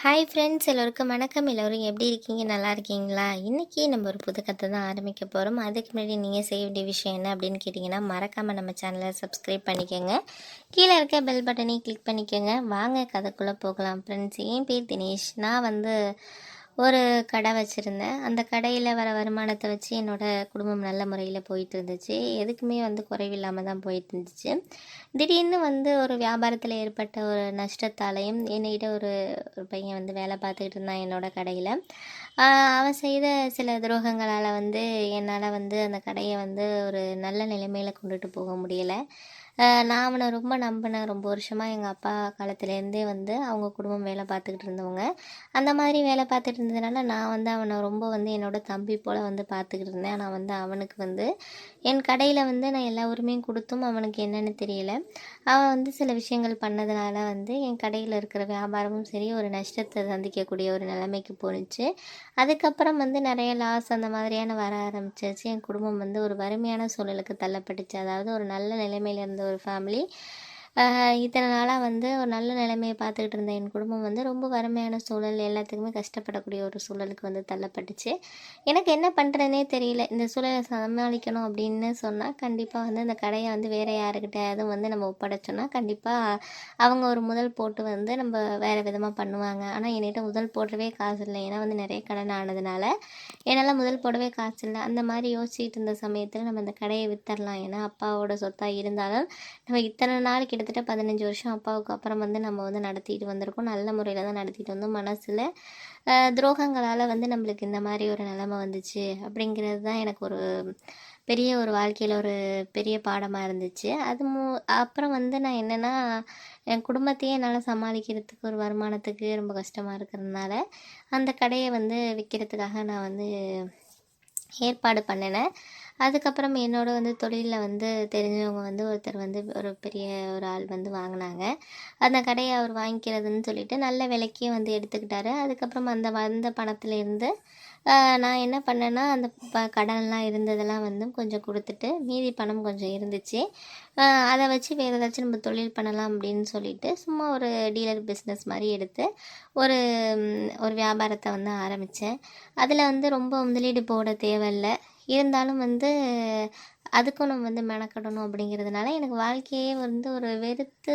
Hi friends, எல்லோருக்கும் வணக்கம். எல்லோரும் எப்படி இருக்கீங்க? நல்லா இருக்கீங்களா? இன்றைக்கி நம்ம ஒரு புது கதை தான் ஆரம்பிக்க போகிறோம். அதுக்கு முன்னாடி நீங்கள் செய்ய வேண்டிய விஷயம் என்ன அப்படின்னு கேட்டிங்கன்னா, மறக்காமல் நம்ம சேனலை சப்ஸ்கிரைப் பண்ணிக்கோங்க. கீழே இருக்க பெல் பட்டனையும் கிளிக் பண்ணிக்கோங்க. வாங்க கதைக்குள்ளே போகலாம் ஃப்ரெண்ட்ஸ். என் பேர் தினேஷ். நான் ஒரு கடை வச்சுருந்தேன். அந்த கடையில் வர வருமானத்தை வச்சு என்னோடய குடும்பம் நல்ல முறையில் போயிட்டு இருந்துச்சு. எதுக்குமே குறைவில்லாமல் தான் போயிட்டு இருந்துச்சு. திடீர்னு ஒரு வியாபாரத்தில் ஏற்பட்ட ஒரு நஷ்டத்தாலையும் என்கிட்ட ஒரு ஒரு பையன் வேலை பார்த்துக்கிட்டு இருந்தான் என்னோடய கடையில். அவன் செய்த சில துரோகங்களால் என்னால் அந்த கடையை ஒரு நல்ல நிலைமையில் கொண்டுட்டு போக முடியலை. நான் அவனை ரொம்ப நம்பினேன். ரொம்ப வருஷமாக எங்கள் அப்பா காலத்துலேருந்தே அவங்க குடும்பம் வேலை பார்த்துக்கிட்டு இருந்தவங்க. அந்த மாதிரி வேலை பார்த்துட்டு இருந்ததுனால நான் அவனை ரொம்ப என்னோட தம்பி போல் பார்த்துக்கிட்டு இருந்தேன். ஆனால் அவனுக்கு என் கடையில் நான் எல்லா உரிமையும் கொடுத்தும் அவனுக்கு என்னென்னு தெரியல. அவன் சில விஷயங்கள் பண்ணதுனால என் கடையில் இருக்கிற வியாபாரமும் சரி ஒரு நஷ்டத்தை சந்திக்கக்கூடிய ஒரு நிலைமைக்கு போணுச்சு. அதுக்கப்புறம் நிறைய லாஸ் அந்த மாதிரியான வர ஆரம்பிச்சிருச்சு. என் குடும்பம் ஒரு வறுமையான சூழலுக்கு தள்ளப்பட்டுச்சு. அதாவது ஒரு நல்ல நிலைமையில் இருந்த ஒரு ஃபேமிலி இத்தனை நாளாக ஒரு நல்ல நிலைமையை பார்த்துக்கிட்டு இருந்த என் குடும்பம் ரொம்ப வறுமையான சூழல், எல்லாத்துக்குமே கஷ்டப்படக்கூடிய ஒரு சூழலுக்கு தள்ளப்பட்டுச்சு. எனக்கு என்ன பண்ணுறதுனே தெரியல. இந்த சூழலை சமாளிக்கணும் அப்படின்னு சொன்னால் கண்டிப்பாக இந்த கடையை வேறு யாருக்கிட்டையாவது நம்ம ஒப்படைச்சோன்னா கண்டிப்பாக அவங்க ஒரு முதல் போட்டு நம்ம வேறு விதமாக பண்ணுவாங்க. ஆனால் என்கிட்ட முதல் போடவே காசு இல்லை. ஏன்னா நிறைய கடன் ஆனதுனால என்னால் முதல் போடவே காசு இல்லை. அந்த மாதிரி யோசிச்சுட்டு இருந்த சமயத்தில் நம்ம இந்த கடையை வித்தரலாம். ஏன்னா அப்பாவோட சொத்தாக இருந்தாலும் நம்ம இத்தனை நாள் கிட்டத்தட்ட 15 வருஷம் அப்பாவுக்கு அப்புறம் நம்ம நடத்திட்டு வந்திருக்கோம். நல்ல முறையில் தான் நடத்திட்டு வந்தோம். மனசில் துரோகங்களால் நம்மளுக்கு இந்த மாதிரி ஒரு நிலைமை வந்துச்சு அப்படிங்கிறது தான் எனக்கு ஒரு பெரிய ஒரு வாழ்க்கையில் ஒரு பெரிய பாடமாக இருந்துச்சு. அப்புறம் நான் என்னென்னா, என் குடும்பத்தையே என்னால் சமாளிக்கிறதுக்கு ஒரு வருமானத்துக்கு ரொம்ப கஷ்டமாக இருக்கிறதுனால அந்த கடையை விற்கிறதுக்காக நான் ஏற்பாடு பண்ணினேன். அதுக்கப்புறம் என்னோட தொழிலில் தெரிஞ்சவங்க ஒருத்தர் ஒரு பெரிய ஒரு ஆள் வாங்கினாங்க. அந்த கடையை அவர் வாங்கிக்கிறதுன்னு சொல்லிட்டு நல்ல விலைக்கே எடுத்துக்கிட்டாரு. அதுக்கப்புறம் அந்த வந்த பணத்துலேருந்து நான் என்ன பண்ணேன்னா, அந்த கடன்லாம் இருந்ததெல்லாம் கொஞ்சம் கொடுத்துட்டு மீதி பணம் கொஞ்சம் இருந்துச்சு. அதை வச்சு வேறு ஏதாச்சும் நம்ம தொழில் பண்ணலாம் அப்படின்னு சொல்லிட்டு சும்மா ஒரு டீலர் பிஸ்னஸ் மாதிரி எடுத்து ஒரு ஒரு வியாபாரத்தை ஆரம்பித்தேன். அதில் ரொம்ப முதலீடு போட தேவையில்லை. இருந்தாலும் அதுக்கும் நம்ம மெனக்கடணும் அப்படிங்கிறதுனால எனக்கு வாழ்க்கையே ஒரு வெறுத்து,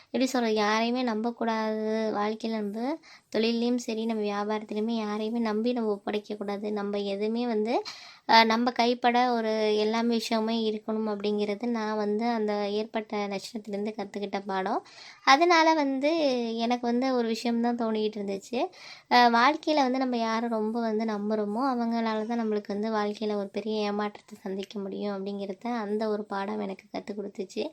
எப்படி சொல்கிறது, யாரையுமே நம்பக்கூடாது. வாழ்க்கையில் நம்ம தொழிலையும் சரி நம்ம வியாபாரத்துலேயுமே யாரையுமே நம்பி நம்ம ஒப்படைக்கக்கூடாது. நம்ம எதுவுமே நம்ம கைப்பட ஒரு எல்லாமே விஷயமே இருக்கணும் அப்படிங்கிறது நான் அந்த ஏற்பட்ட நஷ்டத்துலேருந்து கற்றுக்கிட்ட பாடம். அதனால் எனக்கு ஒரு விஷயம்தான் தோணிக்கிட்டு இருந்துச்சு. வாழ்க்கையில் நம்ம யாரை ரொம்ப நம்புகிறோமோ அவங்களால தான் நம்மளுக்கு வாழ்க்கையில் ஒரு பெரிய ஏமாற்றத்தை சந்திக்க முடியும் அப்படிங்கிறத அந்த ஒரு பாடம் எனக்கு கற்றுக் கொடுத்துச்சு.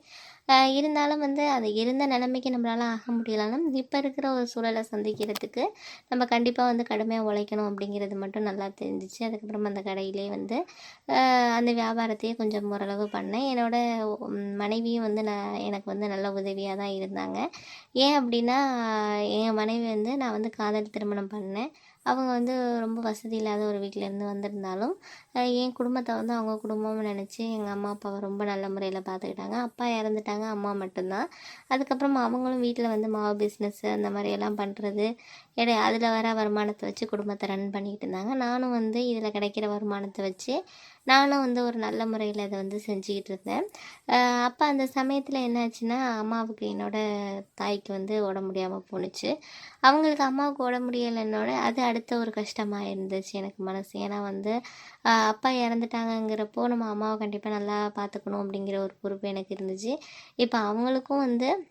இருந்தாலும் அது இருந்த நிலைமைக்கு நம்மளால் ஆக முடியலன்னா இப்போ இருக்கிற ஒரு சூழலை சந்திக்கிறதுக்கு நம்ம கண்டிப்பாக கடுமையாக உழைக்கணும் அப்படிங்கிறது மட்டும் நல்லா தெரிஞ்சிச்சு. அதுக்கப்புறம் அந்த கடையிலே அந்த வியாபாரத்தையே கொஞ்சம் ஓரளவு பண்ணேன். என்னோடய மனைவியும் நான் எனக்கு நல்ல உதவியாக தான் இருந்தாங்க. ஏன் அப்படின்னா, என் மனைவி நான் காதல் திருமணம் பண்ணேன். அவங்க ரொம்ப வசதி இல்லாத ஒரு வீட்டிலேருந்து வந்திருந்தாலும் என் குடும்பத்தை அவங்க குடும்பம்னு நினச்சி எங்கள் அம்மா அப்பாவை ரொம்ப நல்ல முறையில் பார்த்துக்கிட்டாங்க. அப்பா இறந்துட்டாங்க, அம்மா மட்டும்தான். அதுக்கப்புறம் அவங்களும் வீட்டில் மாவு பிஸ்னஸ்ஸு அந்த மாதிரியெல்லாம் பண்ணுறது, அதில் வர வருமானத்தை வச்சு குடும்பத்தை ரன் பண்ணிக்கிட்டு இருந்தாங்க. நானும் இதில் கிடைக்கிற வருமானத்தை வச்சு நானும் ஒரு நல்ல முறையில் அதை செஞ்சுக்கிட்டு இருந்தேன். அப்போ அந்த சமயத்தில் என்னாச்சுன்னா, அம்மாவுக்கு என்னோடய தாய்க்கு உடம்பு முடியாமல் போணுச்சு. அவங்களுக்கு அம்மாவுக்கு உடம்பு முடியலைன்னோட அது அடுத்த ஒரு கஷ்டமாக இருந்துச்சு எனக்கு மனசு. ஏன்னா அப்பா இறந்துட்டாங்கங்கிறப்போ நம்ம அம்மாவை கண்டிப்பாக நல்லா பார்த்துக்கணும் அப்படிங்கிற ஒரு பொறுப்பு எனக்கு இருந்துச்சு. இப்போ அவங்களுக்கும்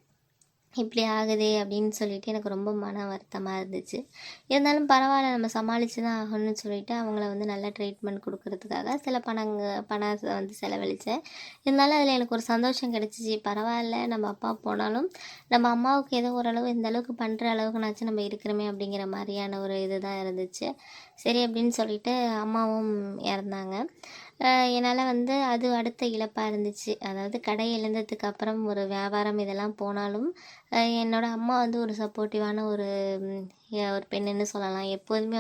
இப்படி ஆகுதே அப்படின்னு சொல்லிட்டு எனக்கு ரொம்ப மன வருத்தமாக இருந்துச்சு. இருந்தாலும் பரவாயில்ல, நம்ம சமாளித்து தான் ஆகணும்னு சொல்லிட்டு அவங்கள நல்ல ட்ரீட்மெண்ட் கொடுக்கறதுக்காக சில பணத்தை செலவழித்தேன். இருந்தாலும் அதில் எனக்கு ஒரு சந்தோஷம் கிடச்சிச்சு. பரவாயில்ல, நம்ம அப்பா போனாலும் நம்ம அம்மாவுக்கு ஏதோ ஓரளவு இந்த அளவுக்கு பண்ணுற அளவுக்குனாச்சும் நம்ம இருக்கிறோமே அப்படிங்கிற மாதிரியான ஒரு இது தான் இருந்துச்சு. சரி அப்படின்னு சொல்லிட்டு அம்மாவும் இறந்தாங்க. என்னால் அது அடுத்த இழப்பாக இருந்துச்சு. அதாவது கடை இழந்ததுக்கு அப்புறம் ஒரு வியாபாரம் இதெல்லாம் போனாலும் என்னோடய அம்மா ஒரு சப்போர்ட்டிவான ஒரு ஒரு பெண்ணுன்னு சொல்லலாம். எப்போதுமே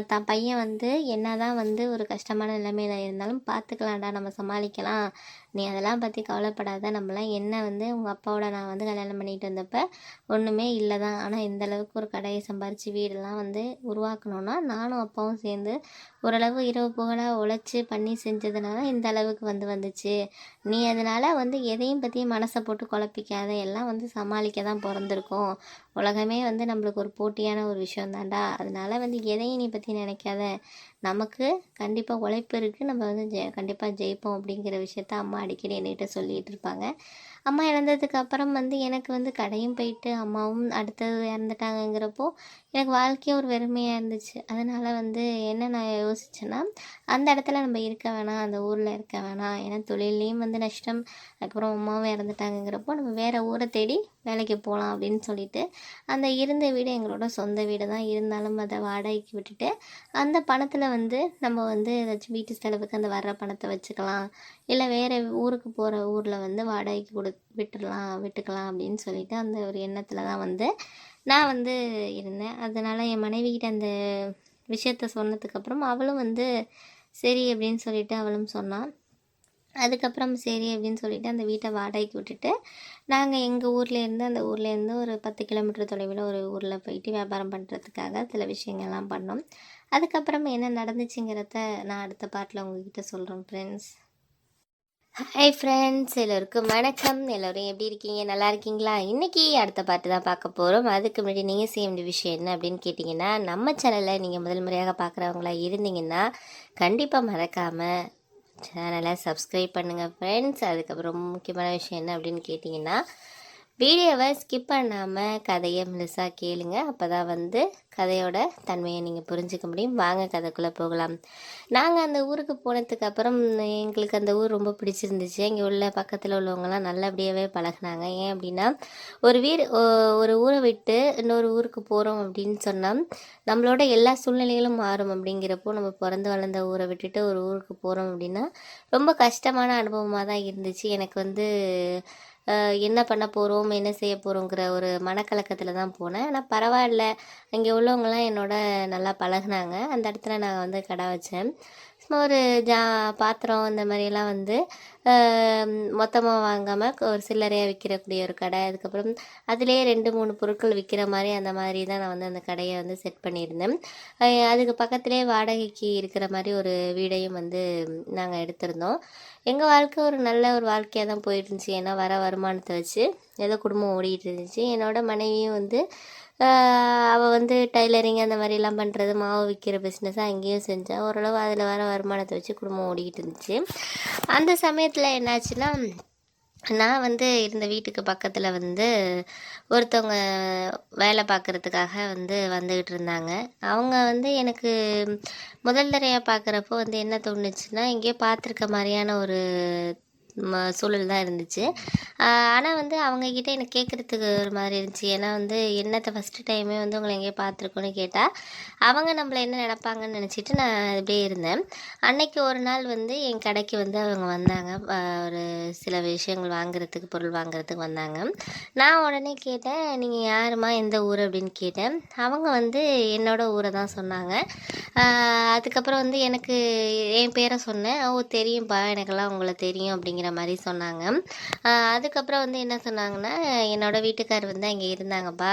தன் பையன் என்ன தான் ஒரு கஷ்டமான நிலைமையில் இருந்தாலும் பார்த்துக்கலாம்டா, நம்ம சமாளிக்கலாம், நீ அதெல்லாம் பற்றி கவலைப்படாத, நம்மலாம் என்ன வந்து உங்கள் அப்பாவோட நான் வந்து கல்யாணம் பண்ணிட்டு வந்தப்போ ஒன்றுமே இல்லை தான். ஆனால் இந்த அளவுக்கு ஒரு கடையை சம்பாரித்து வீடெல்லாம் வந்து உருவாக்கணும்னா நானும் அப்பாவும் சேர்ந்து ஓரளவு இரவு புகழாக உழைச்சி பண்ணி செஞ்சதுனால இந்த அளவுக்கு வந்துச்சு. நீ அதனால் வந்து எதையும் பற்றி மனசை போட்டு குழப்பிக்காத, எல்லாம் வந்து சமாளிக்க தான் பிறந்திருக்கோம். உலகமே வந்து நம்மளுக்கு ஒரு போட்டியான ஒரு விஷயம் தான்டா. அதனால் வந்து எதையும் நீ பற்றி நினைக்காத, நமக்கு கண்டிப்பாக உழைப்பு இருக்குது, நம்ம வந்து கண்டிப்பாக ஜெயிப்போம் அப்படிங்கிற விஷயத்த அம்மா அடிக்கடி என்கிட்ட சொல்லிகிட்டு இருப்பாங்க. அம்மா இறந்ததுக்கு அப்புறம் வந்து எனக்கு வந்து கடையும் போயிட்டு அம்மாவும் அடுத்தது இறந்துட்டாங்கங்கிறப்போ எனக்கு வாழ்க்கையே ஒரு வெறுமையாக இருந்துச்சு. அதனால் வந்து என்ன நான் யோசித்தேன்னா, அந்த இடத்துல நம்ம இருக்க வேணாம், அந்த ஊரில் இருக்க வேணாம். ஏன்னா தொழிலையும் வந்து நஷ்டம், அதுக்கப்புறம் அம்மாவும் இறந்துட்டாங்கங்கிறப்போ நம்ம வேறு ஊரை தேடி வேலைக்கு போகலாம் அப்படின்னு சொல்லிட்டு அந்த இருந்த வீடு எங்களோட சொந்த வீடு தான். இருந்தாலும் அதை வாடகைக்கு விட்டுட்டு அந்த பணத்தில் வந்து நம்ம வந்து ஏதாச்சும் வீட்டு செலவுக்கு அந்த வர்ற பணத்தை வச்சுக்கலாம், இல்லை வேறு ஊருக்கு போகிற ஊரில் வந்து வாடகைக்கு விட்டுக்கலாம் அப்படின்னு சொல்லிட்டு அந்த ஒரு எண்ணத்தில் தான் வந்து நான் வந்து இருந்தேன். அதனால் என் மனைவிக்கிட்ட அந்த விஷயத்த சொன்னதுக்கப்புறம் அவளும் வந்து சரி அப்படின்னு சொல்லிட்டு அவளும் சொன்னான். அதுக்கப்புறம் சரி அப்படின்னு சொல்லிட்டு அந்த வீட்டை வாடகைக்கு விட்டுட்டு நாங்கள் எங்கள் ஊர்லேருந்து அந்த ஊர்லேருந்து ஒரு 10 கிலோமீட்டர் தொலைவில் ஒரு ஊரில் போயிட்டு வியாபாரம் பண்ணுறதுக்காக சில விஷயங்கள்லாம் பண்ணோம். அதுக்கப்புறம் என்ன நடந்துச்சுங்கிறத நான் அடுத்த பாட்டில் உங்ககிட்ட சொல்கிறேன் ஃப்ரெண்ட்ஸ். ஹாய் ஃப்ரெண்ட்ஸ், எல்லோருக்கும் வணக்கம். எல்லோரும் எப்படி இருக்கீங்க? நல்லா இருக்கீங்களா? இன்றைக்கி அடுத்த பாட்டு தான் பார்க்க போகிறோம். அதுக்கு முன்னாடி நீங்கள் செய்ய வேண்டிய விஷயம் என்ன அப்படின்னு கேட்டிங்கன்னா, நம்ம சேனலில் நீங்கள் முதல் முறையாக பார்க்குறவங்களா இருந்தீங்கன்னா கண்டிப்பாக மறக்காமல் சேனலை சப்ஸ்கிரைப் பண்ணுங்கள் ஃப்ரெண்ட்ஸ். அதுக்கப்புறம் முக்கியமான விஷயம் என்ன அப்படின்னு கேட்டிங்கன்னா, வீடியோவை ஸ்கிப் பண்ணாமல் கதையை முழுசாக கேளுங்க. அப்போ தான் வந்து கதையோட தன்மையை நீங்கள் புரிஞ்சுக்க முடியும். வாங்க கதைக்குள்ளே போகலாம். நாங்கள் அந்த ஊருக்கு போனதுக்கப்புறம் எங்களுக்கு அந்த ஊர் ரொம்ப பிடிச்சிருந்துச்சு. இங்கே உள்ள பக்கத்தில் உள்ளவங்கலாம் நல்லபடியாகவே பழகினாங்க. ஏன் அப்படின்னா, ஒரு ஊரை விட்டு இன்னொரு ஊருக்கு போகிறோம் அப்படின்னு சொன்னால் நம்மளோட எல்லா சூழ்நிலைகளும் மாறும். அப்படிங்கிறப்போ நம்ம பிறந்து வளர்ந்த ஊரை விட்டுட்டு ஒரு ஊருக்கு போகிறோம் அப்படின்னா ரொம்ப கஷ்டமான அனுபவமாக தான் இருந்துச்சு. எனக்கு வந்து என்ன பண்ண போகிறோம், என்ன செய்ய போகிறோங்கிற ஒரு மனக்கலக்கத்தில் தான் போனேன். ஆனால் பரவாயில்ல, அங்கே உள்ளவங்களாம் என்னோட நல்லா பழகினாங்க. அந்த இடத்துல நான் வந்து கடை வச்சேன். சும்மா ஒரு பாத்திரம் இந்த மாதிரியெல்லாம் வந்து மொத்தமாக வாங்காமல் ஒரு சில்லறையாக விற்கிறக்கூடிய ஒரு கடை. அதுக்கப்புறம் அதிலே 2-3 பொருட்கள் விற்கிற மாதிரி அந்த மாதிரி தான் நான் வந்து அந்த கடையை வந்து செட் பண்ணியிருந்தேன். அதுக்கு பக்கத்திலே வாடகைக்கு இருக்கிற மாதிரி ஒரு வீடையும் வந்து நாங்கள் எடுத்திருந்தோம். எங்கள் வாழ்க்கை ஒரு நல்ல ஒரு வாழ்க்கையாக தான் போயிருந்துச்சு. ஏன்னா வர வருமானத்தை வச்சு ஏதோ குடும்பம் ஓடிட்டு இருந்துச்சு. என்னோட மனைவியும் வந்து அவள் வந்து டைலரிங் அந்த மாதிரிலாம் பண்ணுறது, மாவு விற்கிற பிஸ்னஸ் அங்கேயும் செஞ்சேன். ஓரளவு அதில் வர வருமானத்தை வச்சு குடும்பம் ஓடிக்கிட்டு இருந்துச்சு. அந்த சமயத்தில் என்னாச்சுன்னா, நான் வந்து இருந்த வீட்டுக்கு பக்கத்தில் வந்து ஒருத்தவங்க வேலை பார்க்குறதுக்காக வந்து வந்துக்கிட்டு இருந்தாங்க. அவங்க வந்து எனக்கு முதல் தடவையாக பார்க்குறப்போ வந்து என்ன தோணுச்சுன்னா, எங்கேயோ பார்த்துருக்க மாதிரியான ஒரு சூழல் தான் இருந்துச்சு. ஆனால் வந்து அவங்கக்கிட்ட எனக்கு கேட்குறதுக்கு ஒரு மாதிரி இருந்துச்சு. ஏன்னா வந்து என்னத்தை ஃபஸ்ட்டு டைமே வந்து உங்களை எங்கேயோ பார்த்துருக்கோன்னு கேட்டால் அவங்க நம்மளை என்ன நினப்பாங்கன்னு நினச்சிட்டு நான் இப்படியே இருந்தேன். அன்னைக்கு ஒரு நாள் வந்து என் கடைக்கு வந்து அவங்க வந்தாங்க. ஒரு சில விஷயங்கள் வாங்குறதுக்கு, பொருள் வாங்குறதுக்கு வந்தாங்க. நான் உடனே கேட்டேன், நீங்கள் யாரும்மா, எந்த ஊர் அப்படின்னு கேட்டேன். அவங்க வந்து என்னோட ஊரை தான் சொன்னாங்க. அதுக்கப்புறம் வந்து எனக்கு என் பேரை சொன்னேன். ஓ தெரியும்ப்பா, எனக்கெல்லாம் உங்களை தெரியும் அப்படிங்கிற மாதிரி சொன்னாங்க. அதுக்கப்புறம் வந்து என்ன சொன்னாங்கன்னா, என்னோட வீட்டுக்கார் வந்து அங்கே இருந்தாங்கப்பா,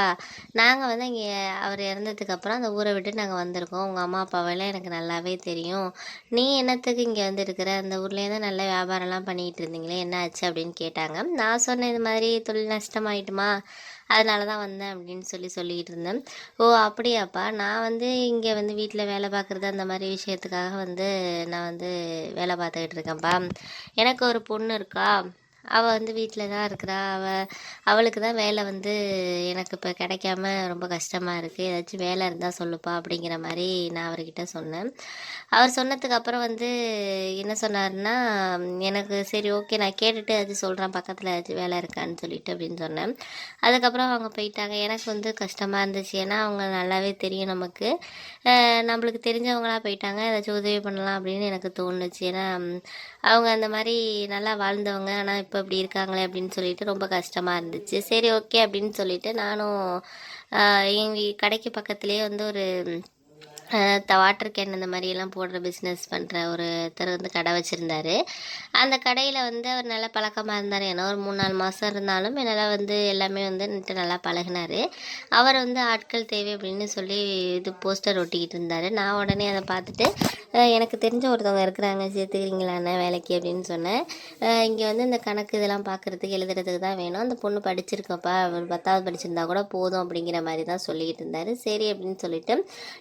நாங்கள் வந்து அங்கே அவர் இறந்ததுக்கப்புறம் அந்த ஊரை விட்டு நாங்கள் வந்திருக்கோம். உங்கள் அம்மா அப்பாவெல்லாம் எனக்கு நல்லாவே தெரியும். நீ என்னத்துக்கு இங்கே வந்துருக்கிற? அந்த ஊர்லேயே தான் நல்ல வியாபாரம்லாம் பண்ணிகிட்டு இருந்தீங்களே, என்ன ஆச்சு அப்படின்னு கேட்டாங்க. நான் சொன்னேன், இது மாதிரி தொழில் நஷ்டமாயிட்டுமா, அதனால தான் வந்தேன் அப்படின்னு சொல்லிக்கிட்டு இருந்தேன். ஓ அப்படியாப்பா, நான் வந்து இங்கே வந்து வீட்டில் வேலை பார்க்குறது அந்த மாதிரி விஷயத்துக்காக வந்து நான் வந்து வேலை பார்த்துக்கிட்டு இருக்கேன்ப்பா. எனக்கு ஒரு பொண்ணு இருக்கா, அவள் வந்து வீட்டில் தான் இருக்கிறா. அவளுக்கு தான் வேலை வந்து எனக்கு இப்போ கிடைக்காம ரொம்ப கஷ்டமாக இருக்குது. ஏதாச்சும் வேலை இருந்தால் சொல்லுப்பா அப்படிங்கிற மாதிரி நான் அவர்கிட்ட சொன்னேன். அவர் சொன்னதுக்கப்புறம் வந்து என்ன சொன்னார்னா, எனக்கு சரி ஓகே, நான் கேட்டுட்டு அது சொல்கிறேன், பக்கத்தில் ஏதாச்சும் வேலை இருக்கான்னு சொல்லிட்டு அப்படின்னு சொன்னேன். அதுக்கப்புறம் அவங்க போயிட்டாங்க. எனக்கு வந்து கஷ்டமாக இருந்துச்சு. ஏன்னா அவங்க நல்லாவே தெரியும் நமக்கு. நம்மளுக்கு தெரிஞ்சவங்களா போயிட்டாங்க, ஏதாச்சும் உதவி பண்ணலாம் அப்படின்னு எனக்கு தோணுச்சு. ஏன்னா அவங்க அந்த மாதிரி நல்லா வாழ்ந்தவங்க, ஆனால் இப்போ இப்படி இருக்காங்களே அப்படின்னு சொல்லிட்டு ரொம்ப கஷ்டமாக இருந்துச்சு. சரி ஓகே அப்படின்னு சொல்லிட்டு நானும் எங்கள் கடைக்கு பக்கத்துலேயே வந்து ஒரு வாட்டர் கேன் இந்த மாதிரியெல்லாம் போடுற பிஸ்னஸ் பண்ணுற ஒருத்தர் வந்து கடை வச்சுருந்தாரு. அந்த கடையில் வந்து அவர் நல்லா பழக்கமாக இருந்தார். ஏன்னா ஒரு 3-4 மாதம் இருந்தாலும் என்னால் வந்து எல்லாமே வந்துட்டு நல்லா பழகினார். அவர் வந்து ஆட்கள் தேவை அப்படின்னு சொல்லி இது போஸ்டர் ஒட்டிக்கிட்டு இருந்தார். நான் உடனே அதை பார்த்துட்டு எனக்கு தெரிஞ்ச ஒருத்தவங்க இருக்கிறாங்க, சேர்த்துக்கிறீங்களாண்ணே வேலைக்கு அப்படின்னு சொன்னேன். இங்கே வந்து இந்த கணக்கு இதெல்லாம் பார்க்குறதுக்கு எழுதுறதுக்கு தான் வேணும், அந்த பொண்ணு படிச்சிருக்கப்பா, ஒரு 10வது படிச்சிருந்தா கூட போதும் அப்படிங்கிற மாதிரி தான் சொல்லிக்கிட்டு இருந்தார். சரி அப்படின்னு சொல்லிட்டு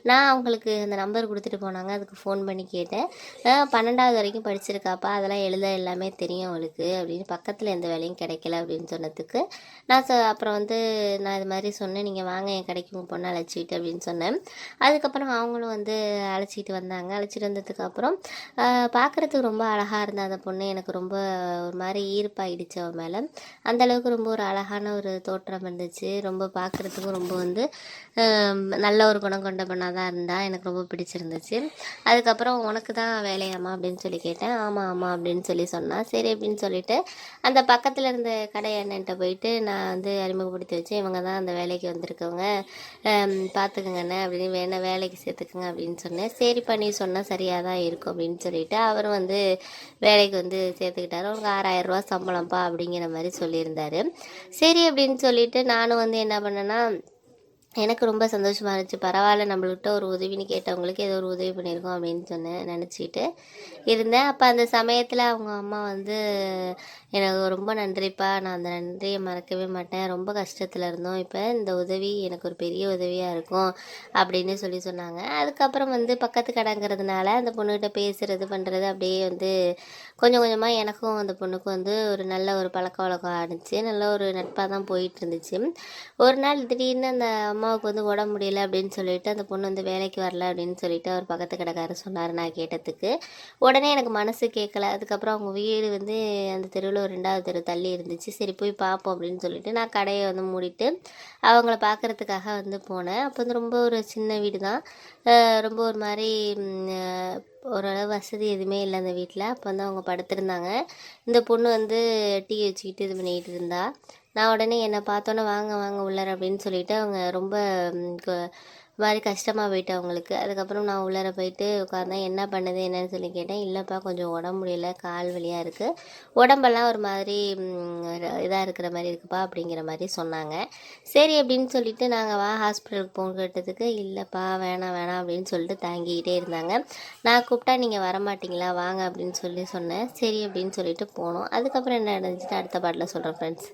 நான் அவங்களுக்கு அந்த நம்பர் கொடுத்துட்டு போனாங்க. அதுக்கு ஃபோன் பண்ணி கேட்டேன். 12வது வரைக்கும் படிச்சிருக்காப்பா, அதெல்லாம் எழுத எல்லாமே தெரியும் அவளுக்கு அப்படின்னு, பக்கத்தில் எந்த வேலையும் கிடைக்கல அப்படின்னு சொன்னதுக்கு நான் அப்புறம் வந்து நான் இது மாதிரி சொன்னேன், நீங்கள் வாங்க என் கடைக்கு உங்கள் பொண்ணை அழைச்சிட்டு அப்படின்னு சொன்னேன். அதுக்கப்புறம் அவங்களும் வந்து அழைச்சிட்டு வந்தாங்க. அழைச்சிட்டு வந்ததுக்கப்புறம் பார்க்குறதுக்கு ரொம்ப அழகாக இருந்த அந்த பொண்ணு எனக்கு ரொம்ப ஒரு மாதிரி ஈர்ப்பாயிடுச்சு அவன் மேலே. அந்தளவுக்கு ரொம்ப ஒரு அழகான ஒரு தோற்றம் இருந்துச்சு. ரொம்ப பார்க்குறதுக்கும் ரொம்ப வந்து நல்ல ஒரு குணம் கொண்ட பொண்ணாக தான் இருந்தா. எனக்கு ரொம்ப பிடிச்சிருந்துச்சு. அதுக்கப்புறம் உனக்கு தான் வேலையாம்மா அப்படின்னு சொல்லி கேட்டேன். ஆமாம் ஆமாம் அப்படின்னு சொல்லி சொன்னான். சரி அப்படின்னு சொல்லிட்டு அந்த பக்கத்தில் இருந்த கடை அண்ணன்ட்ட போயிட்டு நான் வந்து அறிமுகப்படுத்தி வச்சேன். இவங்க தான் அந்த வேலைக்கு வந்திருக்கவங்க, பார்த்துக்குங்கண்ணே அப்படின்னு, வேணா வேலைக்கு சேர்த்துக்குங்க அப்படின்னு சொன்னேன். சரிப்பா நீ சொன்னால் சரியாக தான் இருக்கும் அப்படின்னு சொல்லிட்டு அவரும் வந்து வேலைக்கு வந்து சேர்த்துக்கிட்டாரு. அவனுக்கு 6000 ரூபா சம்பளம்ப்பா அப்படிங்கிற மாதிரி சொல்லியிருந்தாரு. சரி அப்படின்னு சொல்லிட்டு நானும் வந்து என்ன பண்ணேன்னா, எனக்கு ரொம்ப சந்தோஷமாக இருந்துச்சு. பரவாயில்ல, நம்மள்கிட்ட ஒரு உதவின்னு கேட்டவங்களுக்கு ஏதோ ஒரு உதவி பண்ணியிருக்கோம் அப்படின்னு நினச்சிட்டு இருந்தேன். அப்போ அந்த சமயத்தில் அவங்க அம்மா வந்து எனக்கு ரொம்ப நன்றிப்பா, நான் அந்த நன்றியை மறக்கவே மாட்டேன், ரொம்ப கஷ்டத்தில் இருந்தோம், இப்போ இந்த உதவி எனக்கு ஒரு பெரிய உதவியாக இருக்கும் அப்படின்னு சொன்னாங்க. அதுக்கப்புறம் வந்து பக்கத்து கடைங்கிறதுனால அந்த பொண்ணுகிட்ட பேசுகிறது பண்ணுறது அப்படியே வந்து கொஞ்சம் கொஞ்சமாக எனக்கும் அந்த பொண்ணுக்கும் வந்து ஒரு நல்ல ஒரு பழக்க வழக்கம் ஆணுச்சு. நல்ல ஒரு நட்பாக தான் போயிட்டு இருந்துச்சு. ஒரு நாள் திடீர்னு அந்த அம்மாவுக்கு வந்து உடம்பு முடியல அப்படின்னு சொல்லிட்டு அந்த பொண்ணு வந்து வேலைக்கு வரல அப்படின்னு சொல்லிட்டு அவர் பக்கத்து கடைக்காரர் சொன்னார். நான் கேட்டதுக்கு உடனே எனக்கு மனசு கேட்கல. அதுக்கப்புறம் அவங்க வீடு வந்து அந்த தெருவில் ஒரு 2வது தெரு தள்ளி இருந்துச்சு. சரி போய் பார்ப்போம் அப்படின்னு சொல்லிட்டு நான் கடையை வந்து மூடிட்டு அவங்கள பார்க்குறதுக்காக வந்து போனேன். அப்போ வந்து ரொம்ப ஒரு சின்ன வீடு தான், ரொம்ப ஒரு மாதிரி ஓரளவு வசதி எதுவுமே இல்லை அந்த வீட்டில். அப்போ வந்து அவங்க படுத்திருந்தாங்க. இந்த பொண்ணு வந்து டீ வச்சுக்கிட்டு இது பண்ணிக்கிட்டு இருந்தா. நான் உடனே என்னை பார்த்தோன்னே வாங்க வாங்க உள்ளார அப்படின்னு சொல்லிட்டு அவங்க ரொம்ப மாதிரி கஷ்டமாக போயிட்டு அவங்களுக்கு. அதுக்கப்புறம் நான் உள்ளார போயிட்டு உட்காந்தேன். என்ன பண்ணுது என்னன்னு சொல்லி கேட்டேன். இல்லைப்பா கொஞ்சம் உடம்பு முடியல, கால் வலியாக இருக்குது, உடம்பெல்லாம் ஒரு மாதிரி இதாக இருக்கிற மாதிரி இருக்குப்பா அப்படிங்கிற மாதிரி சொன்னாங்க. சரி அப்படின்னு சொல்லிட்டு நாங்கள் ஹாஸ்பிட்டலுக்கு போக கேட்டதுக்கு இல்லைப்பா வேணாம் வேணாம் அப்படின்னு சொல்லிட்டு தாங்கிக்கிட்டே இருந்தாங்க. நான் கூப்பிட்டா நீங்கள் வரமாட்டிங்களா வாங்க அப்படின்னு சொன்னேன். சரி அப்படின்னு சொல்லிட்டு போனோம். அதுக்கப்புறம் என்ன நடந்துச்சுட்டு அடுத்த பாட்டில் சொல்கிறேன் ஃப்ரெண்ட்ஸ்.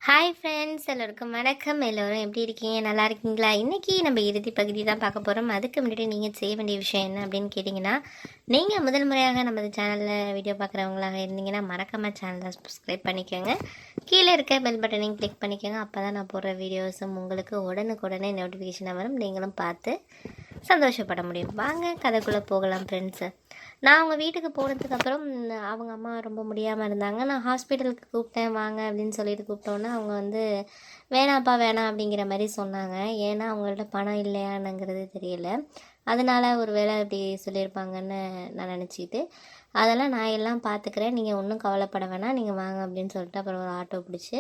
ஹாய் ஃப்ரெண்ட்ஸ், எல்லோருக்கும் வணக்கம். எல்லோரும் எப்படி இருக்கீங்க, நல்லா இருக்கீங்களா? இன்றைக்கி நம்ம இறுதி பகுதி தான் பார்க்க போகிறோம். அதுக்கு முன்னாடி நீங்கள் செய்ய வேண்டிய விஷயம் என்ன அப்படின்னு கேட்டிங்கன்னா, நீங்கள் முதல் முறையாக நமது சேனலில் வீடியோ பார்க்குறவங்களாக இருந்தீங்கன்னா மறக்காமல் சேனலை சப்ஸ்கிரைப் பண்ணிக்கோங்க. கீழே இருக்க பெல் பட்டனையும் கிளிக் பண்ணிக்கோங்க. அப்போ தான் நான் போடுற வீடியோஸும் உங்களுக்கு உடனுக்குடனே நோட்டிஃபிகேஷனாக வரும், நீங்களும் பார்த்து சந்தோஷப்பட முடியும். வாங்க கதைக்குள்ளே போகலாம் ஃப்ரெண்ட்ஸு. நான் அவங்க வீட்டுக்கு போனதுக்கப்புறம் அவங்க அம்மா ரொம்ப முடியாமல் இருந்தாங்க. நான் ஹாஸ்பிட்டலுக்கு கூப்பிட்டேன் வாங்க அப்படின்னு சொல்லிட்டு கூப்பிட்டோன்னே அவங்க வந்து வேணாப்பா வேணாம் அப்படிங்கிற மாதிரி சொன்னாங்க. ஏன்னா அவங்கள்ட்ட பணம் இல்லையானுங்கிறது தெரியல, அதனால் ஒரு வேளை அப்படி சொல்லியிருப்பாங்கன்னு நான் நினச்சிக்கிட்டு அதெல்லாம் நான் எல்லாம் பார்த்துக்கிறேன், நீங்கள் ஒன்றும் கவலைப்பட வேணாம், நீங்கள் வாங்க அப்படின்னு சொல்லிட்டு அப்புறம் ஒரு ஆட்டோ பிடிச்சி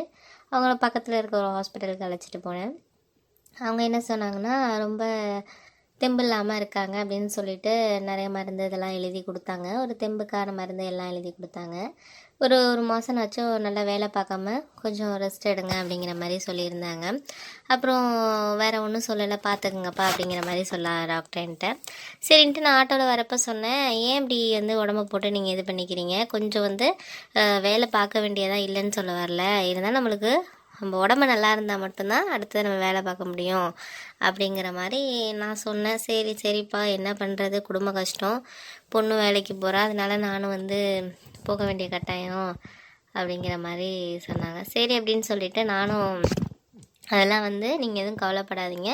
அவங்கள பக்கத்தில் இருக்க ஒரு ஹாஸ்பிட்டலுக்கு அழைச்சிட்டு போனேன். அவங்க என்ன சொன்னாங்கன்னா, ரொம்ப தெம்பு இல்லாமல் இருக்காங்க அப்படின்னு சொல்லிட்டு நிறைய மருந்து இதெல்லாம் எழுதி கொடுத்தாங்க. ஒரு தெம்புக்கான மருந்து எல்லாம் எழுதி கொடுத்தாங்க. ஒரு மாதம்னாச்சும் நல்லா வேலை பார்க்காம கொஞ்சம் ரெஸ்ட் எடுங்க அப்படிங்கிற மாதிரி சொல்லியிருந்தாங்க. அப்புறம் வேறு ஒன்றும் சொல்லலை, பார்த்துக்குங்கப்பா அப்படிங்கிற மாதிரி டாக்டர்ன்ட்ட. சரின்ட்டு நான் ஆட்டோவில் வரப்போ சொன்னேன், ஏன் இப்படி வந்து உடம்பு போட்டு நீங்கள் இது பண்ணிக்கிறீங்க, கொஞ்சம் வந்து வேலை பார்க்க வேண்டியதாக இல்லைன்னு சொல்ல வரல, இருந்தால் நம்மளுக்கு நம்ம உடம்பு நல்லா இருந்தால் மட்டும்தான் அடுத்தது நம்ம வேலை பார்க்க முடியும் அப்படிங்கிற மாதிரி நான் சொன்னேன். சரிப்பா என்ன பண்ணுறது, குடும்ப கஷ்டம், பொண்ணு வேலைக்கு போகிறா, அதனால நானும் வந்து போக வேண்டிய கட்டாயம் அப்படிங்கிற மாதிரி சொன்னாங்க. சரி அப்படின்னு சொல்லிவிட்டு நானும் அதெல்லாம் வந்து நீங்கள் எதுவும் கவலைப்படாதீங்க,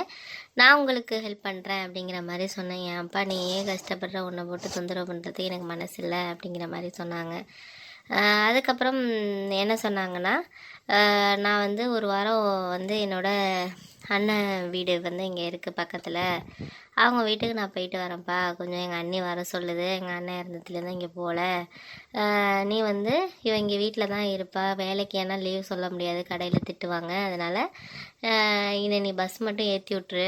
நான் உங்களுக்கு ஹெல்ப் பண்ணுறேன் அப்படிங்கிற மாதிரி சொன்னேன். ஏன்ப்பா நீ ஏன் கஷ்டப்படுற, உன்னை போட்டு தொந்தரவு பண்ணுறதுக்கு எனக்கு மனசு இல்லை அப்படிங்கிற மாதிரி சொன்னாங்க. அதுக்கப்புறம் என்ன சொன்னாங்கன்னா, நான் வந்து ஒரு வாரம் வந்து என்னோடய அண்ணன் வீடு வந்து இங்கே இருக்குது பக்கத்தில், அவங்க வீட்டுக்கு நான் போயிட்டு வரேன்ப்பா, கொஞ்சம் எங்கள் அண்ணி வர சொல்லுது, எங்கள் அண்ணன் இருந்ததுலேருந்து இங்கே போகல, நீ வந்து இங்கே வீட்டில் தான் இருப்பா, வேலைக்கு ஏன்னா லீவ் சொல்ல முடியாது, கடையில் திட்டுவாங்க, அதனால் இதை நீ பஸ் மட்டும் ஏற்றி விட்ரு,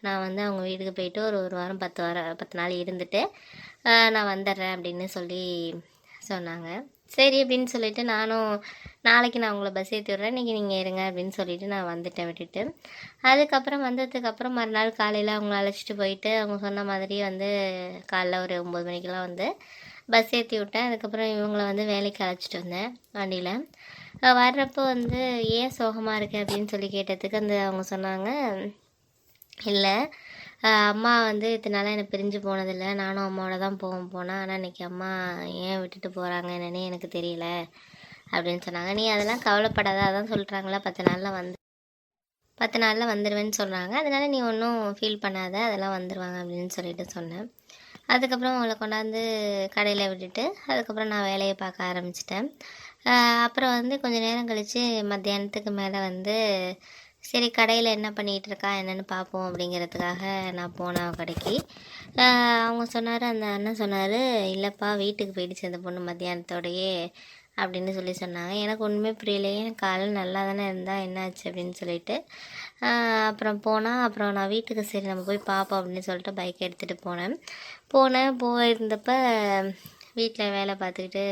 நான் வந்து அவங்க வீட்டுக்கு போயிட்டு ஒரு வாரம் 10 நாள் இருந்துட்டு நான் வந்துடுறேன் அப்படின்னு சொல்லி சொன்னாங்க. சரி அப்படின்னு சொல்லிட்டு நானும் நாளைக்கு நான் உங்களை பஸ் ஏற்றி விட்றேன், இன்றைக்கி நீங்கள் இருங்க அப்படின்னு சொல்லிட்டு நான் வந்துட்டேன் விட்டுட்டு. அதுக்கப்புறம் வந்ததுக்கப்புறம் மறுநாள் காலையில் அவங்கள அழைச்சிட்டு போயிட்டு அவங்க சொன்ன மாதிரி வந்து காலைல ஒரு 9 மணிக்கெலாம் வந்து பஸ் ஏற்றி விட்டேன். அதுக்கப்புறம் இவங்கள வந்து வேலைக்கு அழைச்சிட்டு வந்தேன் வண்டியில். வர்றப்போ வந்து ஏன் சோகமாக இருக்கு அப்படின்னு சொல்லி கேட்டதுக்கு அவங்க சொன்னாங்க, இல்லை அம்மா வந்து இத்தனை நாளாக என்னை பிரிஞ்சு போனதில்லை, நானும் அம்மாவோட தான் போனேன், ஆனால் இன்றைக்கி அம்மா ஏன் விட்டுட்டு போகிறாங்க என்னன்னே எனக்கு தெரியல அப்படின்னு சொன்னாங்க. நீ அதெல்லாம் கவலைப்படாத, அதான் சொல்கிறாங்களா 10 நாளில் வந்துடுவேன்னு சொல்கிறாங்க, அதனால் நீ ஒன்றும் ஃபீல் பண்ணாத, அதெல்லாம் வந்துடுவாங்க அப்படின்னு சொல்லிட்டு சொன்னேன். அதுக்கப்புறம் அவங்கள கொண்டாந்து கடையில் விட்டுட்டு அதுக்கப்புறம் நான் வேலையை பார்க்க ஆரம்பிச்சிட்டேன். அப்புறம் வந்து கொஞ்சம் நேரம் கழித்து மத்தியானத்துக்கு மேலே வந்து சரி கடையில் என்ன பண்ணிகிட்டு இருக்கா என்னென்னு பார்ப்போம் அப்படிங்கிறதுக்காக நான் போனேன் கடைக்கு. அவங்க சொன்னார், அந்த அண்ணன் சொன்னார், இல்லைப்பா வீட்டுக்கு போயிடுச்சு அந்த பொண்ணு மத்தியானத்தோடையே அப்படின்னு சொல்லி சொன்னாங்க. எனக்கு ஒன்றுமே புரியலையே, காலையில் நல்லா தானே இருந்தால் என்னாச்சு அப்படின்னு சொல்லிட்டு அப்புறம் அப்புறம் நான் வீட்டுக்கு சரி நம்ம போய் பார்ப்போம் அப்படின்னு சொல்லிட்டு பைக் எடுத்துகிட்டு போயிருந்தப்ப வீட்டில் வேலை பார்த்துக்கிட்டு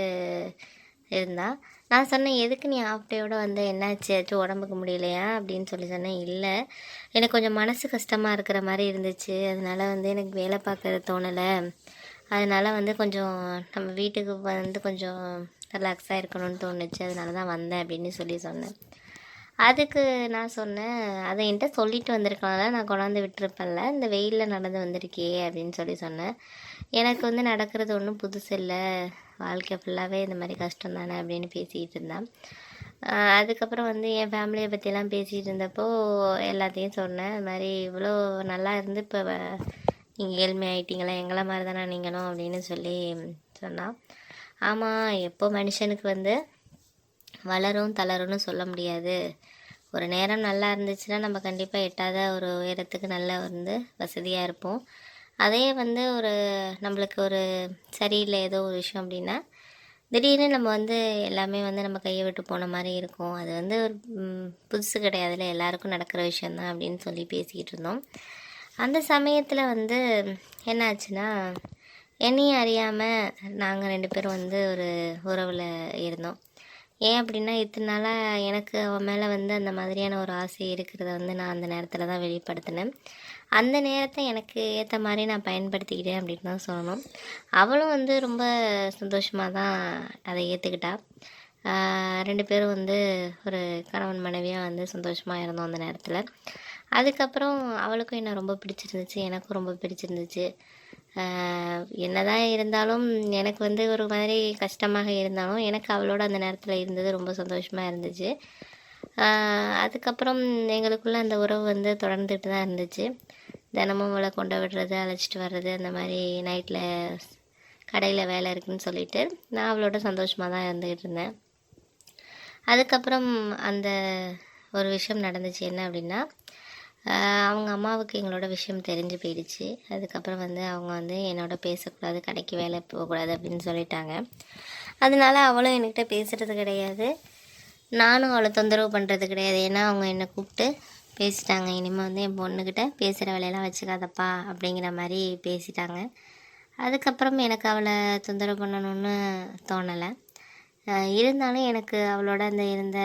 இருந்தா. நான் சொன்னேன், எதுக்கு நீ ஆஃப் டேயோடு வந்து என்னாச்சு, ஆச்சும் உடம்புக்கு முடியலையா அப்படின்னு சொல்லி சொன்னேன். இல்லை எனக்கு கொஞ்சம் மனசு கஷ்டமாக இருக்கிற மாதிரி இருந்துச்சு, அதனால் வந்து எனக்கு வேலை பார்க்க தோணலை, அதனால் வந்து கொஞ்சம் நம்ம வீட்டுக்கு வந்து கொஞ்சம் ரிலாக்ஸாக இருக்கணும்னு தோணுச்சு, அதனால தான் வந்தேன் அப்படின்னு சொல்லி சொன்னேன். அதுக்கு நான் சொன்னேன், அதை என்கிட்ட சொல்லிட்டு வந்திருக்கனால நான் கொண்டாந்து விட்டுருப்பேன்ல, இந்த வெயிலில் நடந்து வந்திருக்கே அப்படின்னு சொல்லி சொன்னேன். எனக்கு வந்து நடக்கிறது ஒன்றும் புதுசு இல்லை, வாழ்க்கை ஃபுல்லாகவே இந்த மாதிரி கஷ்டம் தானே அப்படின்னு பேசிக்கிட்டு இருந்தேன். அதுக்கப்புறம் வந்து என் ஃபேமிலியை பற்றிலாம் பேசிகிட்டு இருந்தப்போ எல்லாத்தையும் சொன்னேன். இது மாதிரி இவ்வளோ நல்லா இருந்து இப்போ நீங்கள் ஏழ்மை ஆகிட்டீங்களா, எங்களை மாதிரி தானே நீங்களும் அப்படின்னு சொல்லி சொன்னான். ஆமாம், எப்போ மனுஷனுக்கு வந்து வளரும் தளரும்னு சொல்ல முடியாது, ஒரு நேரம் நல்லா இருந்துச்சுன்னா நம்ம கண்டிப்பாக எட்டாத ஒரு உயரத்துக்கு நல்லா வந்து வசதியாக இருப்போம். அதே வந்து நம்மளுக்கு ஒரு சரியில்லை ஏதோ ஒரு விஷயம் அப்படின்னா திடீர்னு நம்ம வந்து எல்லாமே வந்து நம்ம கையை விட்டு போன மாதிரி இருக்கும். அது வந்து ஒரு புதுசு கிடையாதுல்ல, எல்லாருக்கும் நடக்கிற விஷயந்தான் அப்படின்னு சொல்லி பேசிக்கிட்டு இருந்தோம். அந்த சமயத்தில் வந்து என்ன ஆச்சுன்னா, என்னையும் அறியாமல் நாங்கள் 2 பேரும் வந்து ஒரு உறவில் இருந்தோம். ஏன் அப்படின்னா இத்தனை நாளாக எனக்கு அவன் மேலே வந்து அந்த மாதிரியான ஒரு ஆசை இருக்கிறத வந்து நான் அந்த நேரத்தில் தான் வெளிப்படுத்தினேன். அந்த நேரத்தை எனக்கு ஏற்ற மாதிரி நான் பயன்படுத்திக்கிட்டேன் அப்படின்னு தான் சொல்லணும். அவளும் வந்து ரொம்ப சந்தோஷமாக தான் அதை ஏற்றுக்கிட்டா. 2 பேரும் வந்து ஒரு கணவன் மனைவியாக வந்து சந்தோஷமாக இருந்தோம் அந்த நேரத்தில். அதுக்கப்புறம் அவளுக்கும் என்னை ரொம்ப பிடிச்சிருந்துச்சு, எனக்கும் ரொம்ப பிடிச்சிருந்துச்சு. என்னதான் இருந்தாலும் எனக்கு வந்து ஒரு மாதிரி கஷ்டமாக இருந்தாலும் எனக்கு அவளோட அந்த நேரத்தில் இருந்தது ரொம்ப சந்தோஷமாக இருந்துச்சு. அதுக்கப்புறம் எங்களுக்குள்ள அந்த உறவு வந்து தொடர்ந்துட்டு தான் இருந்துச்சு. தினமும் அவளை கொண்டு விடுறது, அழைச்சிட்டு வர்றது, அந்த மாதிரி நைட்டில் கடையில் வேலை இருக்குதுன்னு சொல்லிட்டு நான் அவளோட சந்தோஷமாக தான் இருந்துக்கிட்டு இருந்தேன். அதுக்கப்புறம் அந்த ஒரு விஷயம் நடந்துச்சு. என்ன அப்படின்னா, அவங்க அம்மாவுக்கு எங்களோட விஷயம் தெரிஞ்சு போயிடுச்சு. அதுக்கப்புறம் வந்து அவங்க வந்து என்னோட பேசக்கூடாது, கடைக்கு வேலை போகக்கூடாது அப்படின்னு சொல்லிட்டாங்க. அதனால அவளும் என்கிட்ட பேசுகிறது கிடையாது, நானும் அவளை தொந்தரவு பண்ணுறது கிடையாது. ஏன்னா அவங்க என்னை கூப்பிட்டு பேசிட்டாங்க, இனிமேல் வந்து என் பொண்ணுக்கிட்ட பேசுகிற வேலையெல்லாம் வச்சுக்காதப்பா அப்படிங்கிற மாதிரி பேசிட்டாங்க. அதுக்கப்புறம் எனக்கு அவளை தொந்தரவு பண்ணணும்னு தோணலை. இருந்தாலும் எனக்கு அவளோட அந்த இருந்த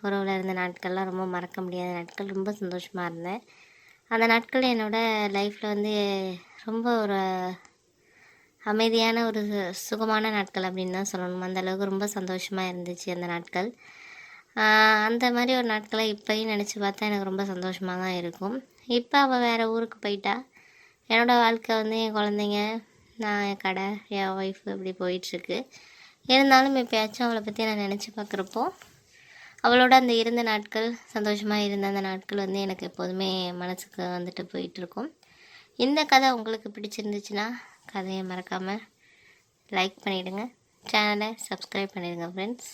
உறவில் இருந்த நாட்கள்லாம் ரொம்ப மறக்க முடியாத நாட்கள், ரொம்ப சந்தோஷமாக இருந்தேன். அந்த நாட்கள் என்னோடய லைஃப்பில் வந்து ரொம்ப ஒரு அமைதியான ஒரு சுகமான நாட்கள் அப்படின்னு தான் சொல்லணும். அந்தளவுக்கு ரொம்ப சந்தோஷமாக இருந்துச்சு அந்த நாட்கள். அந்த மாதிரி ஒரு நாட்களை இப்போயும் நினச்சி பார்த்தா எனக்கு ரொம்ப சந்தோஷமாக தான் இருக்கும். இப்போ அவள் வேறு ஊருக்கு போயிட்டா. என்னோடய வாழ்க்கை வந்து என் குழந்தைங்க, நான், என் கடை, என் ஒய்ஃபு இப்படி போயிட்டுருக்கு. இருந்தாலும் எப்போயாச்சும் அவளை பற்றி நான் நினச்சி பார்க்குறப்போ அவளோட அந்த இருந்த நாட்கள், சந்தோஷமாக இருந்த அந்த நாட்கள் வந்து எனக்கு எப்போதுமே மனசுக்கு வந்துட்டு போயிட்டுருக்கும். இந்த கதை உங்களுக்கு பிடிச்சிருந்துச்சுன்னா கதையை மறக்காமல் லைக் பண்ணிவிடுங்க, சேனலை சப்ஸ்கிரைப் பண்ணிடுங்க ஃப்ரெண்ட்ஸ்.